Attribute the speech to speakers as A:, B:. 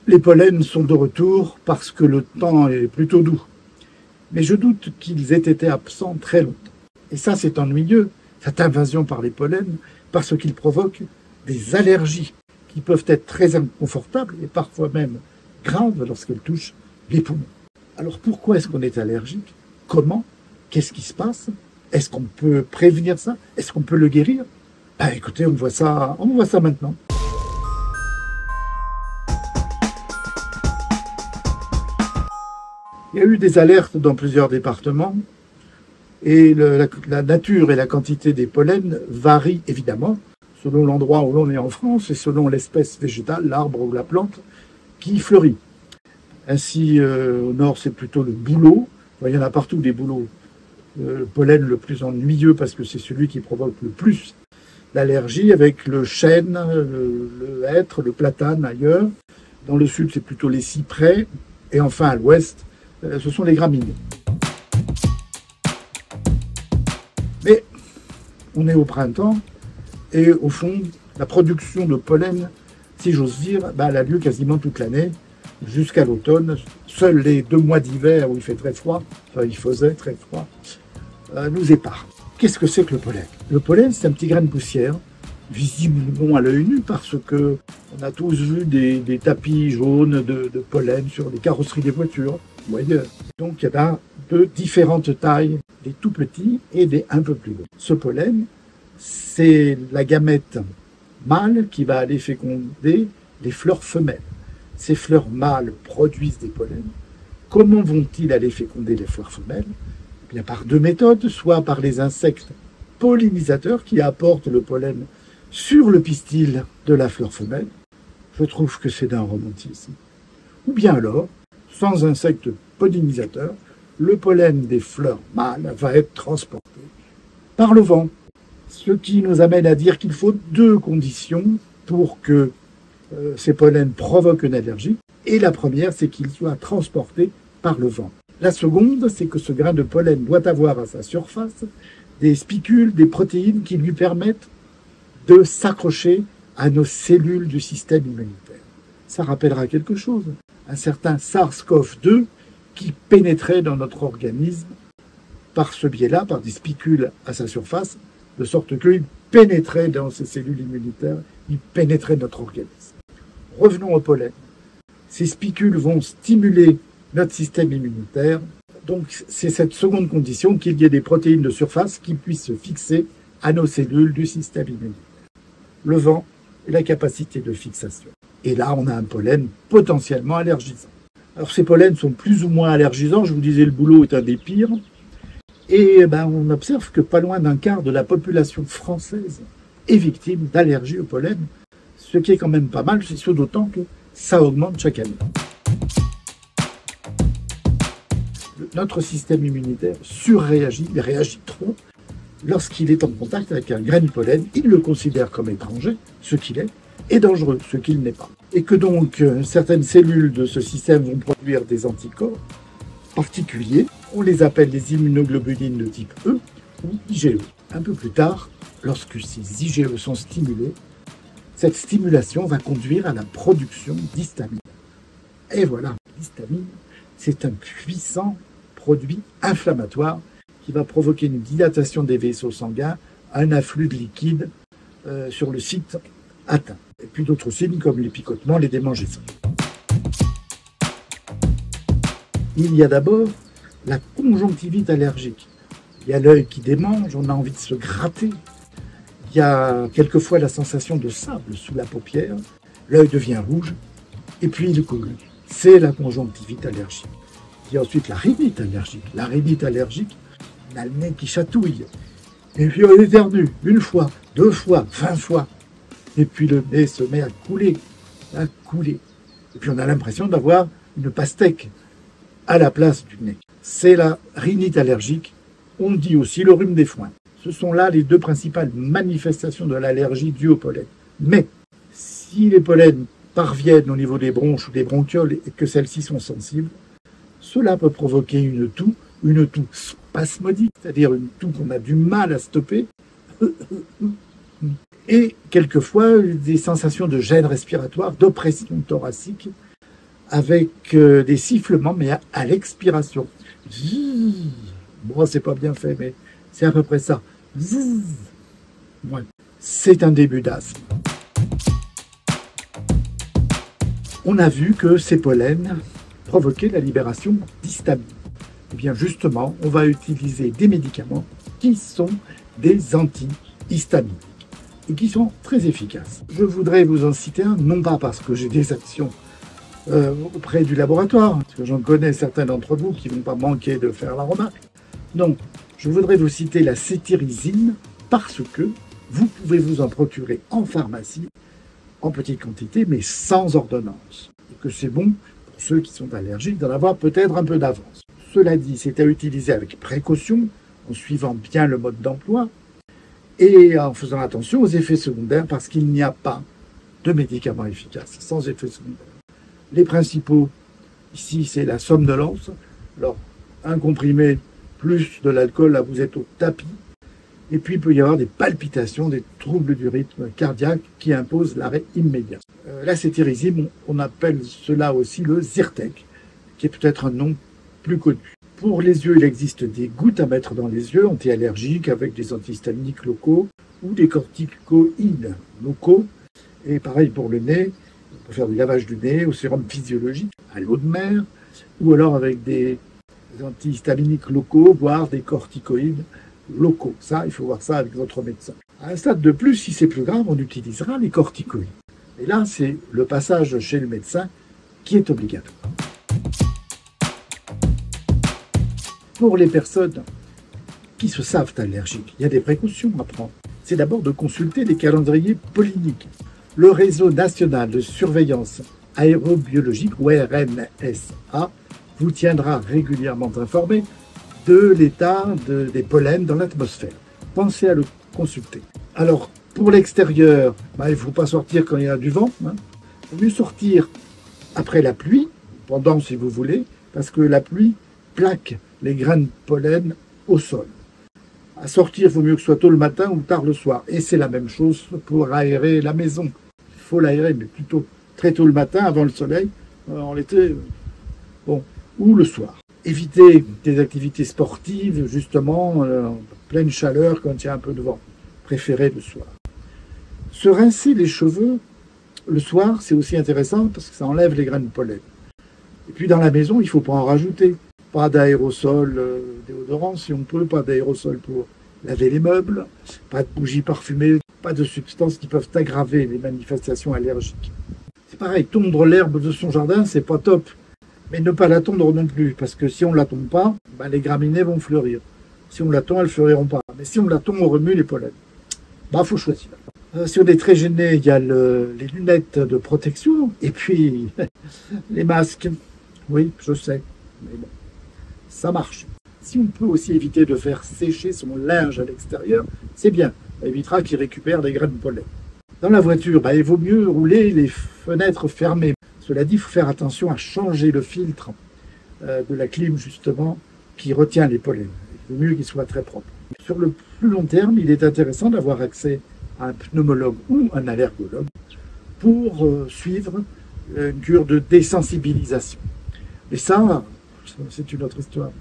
A: Les pollens sont de retour parce que le temps est plutôt doux. Mais je doute qu'ils aient été absents très longtemps. Et ça, c'est ennuyeux, cette invasion par les pollens, parce qu'ils provoquent des allergies qui peuvent être très inconfortables et parfois même graves lorsqu'elles touchent les poumons. Alors pourquoi est-ce qu'on est allergique? Comment? Qu'est-ce qui se passe? Est-ce qu'on peut prévenir ça? Est-ce qu'on peut le guérir? Écoutez, on voit ça maintenant. Il y a eu des alertes dans plusieurs départements et la nature et la quantité des pollens varient évidemment selon l'endroit où l'on est en France et selon l'espèce végétale, l'arbre ou la plante qui fleurit. Ainsi, au nord, c'est plutôt le bouleau. Il y en a partout des bouleaux. Le pollen le plus ennuyeux parce que c'est celui qui provoque le plus d'allergies, avec le chêne, le hêtre, le platane ailleurs. Dans le sud, c'est plutôt les cyprès. Et enfin, à l'ouest, ce sont les graminées. Mais on est au printemps et au fond, la production de pollen, si j'ose dire, elle a lieu quasiment toute l'année jusqu'à l'automne. Seuls les 2 mois d'hiver où il fait très froid, il faisait très froid, nous épargnent. Qu'est-ce que c'est que le pollen? Le pollen, c'est un petit grain de poussière, visible non à l'œil nu parce que on a tous vu des tapis jaunes de pollen sur les carrosseries des voitures. Ou ailleurs. Donc il y en a de différentes tailles, des tout petits et des un peu plus gros. Ce pollen, c'est la gamète mâle qui va aller féconder les fleurs femelles. Ces fleurs mâles produisent des pollens. Comment vont-ils aller féconder les fleurs femelles? Eh bien, par 2 méthodes, soit par les insectes pollinisateurs qui apportent le pollen sur le pistil de la fleur femelle. Je trouve que c'est d'un romantisme. Ou bien alors, sans insectes pollinisateurs, le pollen des fleurs mâles va être transporté par le vent. Ce qui nous amène à dire qu'il faut 2 conditions pour que ces pollens provoquent une allergie. Et la première, c'est qu'ils soient transportés par le vent. La seconde, c'est que ce grain de pollen doit avoir à sa surface des spicules, des protéines qui lui permettent de s'accrocher à nos cellules du système immunitaire. Ça rappellera quelque chose. Un certain SARS-CoV-2 qui pénétrait dans notre organisme par ce biais-là, par des spicules à sa surface, de sorte qu'il pénétrait dans ces cellules immunitaires, il pénétrait notre organisme. Revenons au pollen. Ces spicules vont stimuler notre système immunitaire. Donc c'est cette seconde condition qu'il y ait des protéines de surface qui puissent se fixer à nos cellules du système immunitaire. Le vent et la capacité de fixation. Et là, on a un pollen potentiellement allergisant. Alors ces pollens sont plus ou moins allergisants. Je vous disais, le bouleau est un des pires. Et on observe que pas loin d'un quart de la population française est victime d'allergie au pollen. Ce qui est quand même pas mal, c'est ce d'autant que ça augmente chaque année. Notre système immunitaire surréagit, il réagit trop. Lorsqu'il est en contact avec un grain de pollen, il le considère comme étranger, ce qu'il est, et dangereux, ce qu'il n'est pas. Et que donc certaines cellules de ce système vont produire des anticorps particuliers. On les appelle les immunoglobulines de type E ou IgE. Un peu plus tard, lorsque ces IgE sont stimulés, cette stimulation va conduire à la production d'histamine. Et voilà, l'histamine, c'est un puissant produit inflammatoire qui va provoquer une dilatation des vaisseaux sanguins, un afflux de liquide sur le site atteint. Et puis d'autres signes comme les picotements, les démangeaisons. Il y a d'abord la conjonctivite allergique. Il y a l'œil qui démange, on a envie de se gratter. Il y a quelquefois la sensation de sable sous la paupière, l'œil devient rouge, et puis il coule. C'est la conjonctivite allergique. Il y a ensuite la rhinite allergique. La rhinite allergique, on a le nez qui chatouille. Et puis on éternue, 1 fois, 2 fois, 20 fois. Et puis le nez se met à couler, à couler. Et puis on a l'impression d'avoir une pastèque à la place du nez. C'est la rhinite allergique. On dit aussi le rhume des foins. Ce sont là les 2 principales manifestations de l'allergie due au pollen. Mais si les pollens parviennent au niveau des bronches ou des bronchioles et que celles-ci sont sensibles, cela peut provoquer une toux spasmodique, c'est-à-dire une toux qu'on a du mal à stopper, et quelquefois des sensations de gêne respiratoire, d'oppression thoracique, avec des sifflements, mais à l'expiration. Bon, c'est pas bien fait, mais c'est à peu près ça. Ouais. C'est un début d'asthme. On a vu que ces pollens provoquaient la libération d'histamine. Eh bien justement, on va utiliser des médicaments qui sont des antihistaminiques et qui sont très efficaces. Je voudrais vous en citer un, non pas parce que j'ai des actions auprès du laboratoire, parce que j'en connais certains d'entre vous qui ne vont pas manquer de faire la remarque. Non, je voudrais vous citer la cétirizine parce que vous pouvez vous en procurer en pharmacie, en petite quantité, mais sans ordonnance. Et que c'est bon pour ceux qui sont allergiques d'en avoir peut-être un peu d'avance. Cela dit, c'est à utiliser avec précaution, en suivant bien le mode d'emploi, et en faisant attention aux effets secondaires, parce qu'il n'y a pas de médicaments efficaces sans effets secondaires. Les principaux, ici, c'est la somnolence. Alors, un comprimé plus de l'alcool, là, vous êtes au tapis. Et puis, il peut y avoir des palpitations, des troubles du rythme cardiaque qui imposent l'arrêt immédiat. La cétirizine, on appelle cela aussi le Zyrtec, qui est peut-être un nom plus connu. Pour les yeux, il existe des gouttes à mettre dans les yeux, anti-allergiques, avec des antihistaminiques locaux ou des corticoïdes locaux. Et pareil pour le nez, on peut faire du lavage du nez au sérum physiologique, à l'eau de mer, ou alors avec des antihistaminiques locaux, voire des corticoïdes locaux. Ça, il faut voir ça avec votre médecin. À un stade de plus, si c'est plus grave, on utilisera les corticoïdes. Et là, c'est le passage chez le médecin qui est obligatoire. Pour les personnes qui se savent allergiques, il y a des précautions à prendre. C'est d'abord de consulter les calendriers polliniques. Le réseau national de surveillance aérobiologique, ou RNSA, vous tiendra régulièrement informé de l'état des pollens dans l'atmosphère. Pensez à le consulter. Alors, pour l'extérieur, il ne faut pas sortir quand il y a du vent. Il vaut mieux sortir après la pluie, pendant si vous voulez, parce que la pluie plaque les grains de pollen au sol. À sortir, il vaut mieux que ce soit tôt le matin ou tard le soir. Et c'est la même chose pour aérer la maison. Il faut l'aérer, mais plutôt très tôt le matin, avant le soleil, en l'été, bon, ou le soir. Évitez des activités sportives, justement, en pleine chaleur, quand il y a un peu de vent. Préférez le soir. Se rincer les cheveux le soir, c'est aussi intéressant parce que ça enlève les grains de pollen. Et puis dans la maison, il ne faut pas en rajouter. Pas d'aérosol déodorant, si on peut, pas d'aérosol pour laver les meubles, pas de bougies parfumées, pas de substances qui peuvent aggraver les manifestations allergiques. C'est pareil, tondre l'herbe de son jardin, c'est pas top. Mais ne pas la tondre non plus, parce que si on ne la tombe pas, les graminées vont fleurir. Si on la tond, elles ne fleuriront pas. Mais si on la tombe, on remue les pollens. Faut choisir. Si on est très gêné, il y a les lunettes de protection, et puis les masques. Oui, je sais, mais bon, ça marche. Si on peut aussi éviter de faire sécher son linge à l'extérieur, c'est bien. Ça évitera qu'il récupère des grains de pollen. Dans la voiture, il vaut mieux rouler les fenêtres fermées. Cela dit, il faut faire attention à changer le filtre de la clim, justement, qui retient les pollens. Il vaut mieux qu'il soit très propre. Sur le plus long terme, il est intéressant d'avoir accès à un pneumologue ou un allergologue pour suivre une cure de désensibilisation. Et ça, c'est une autre histoire.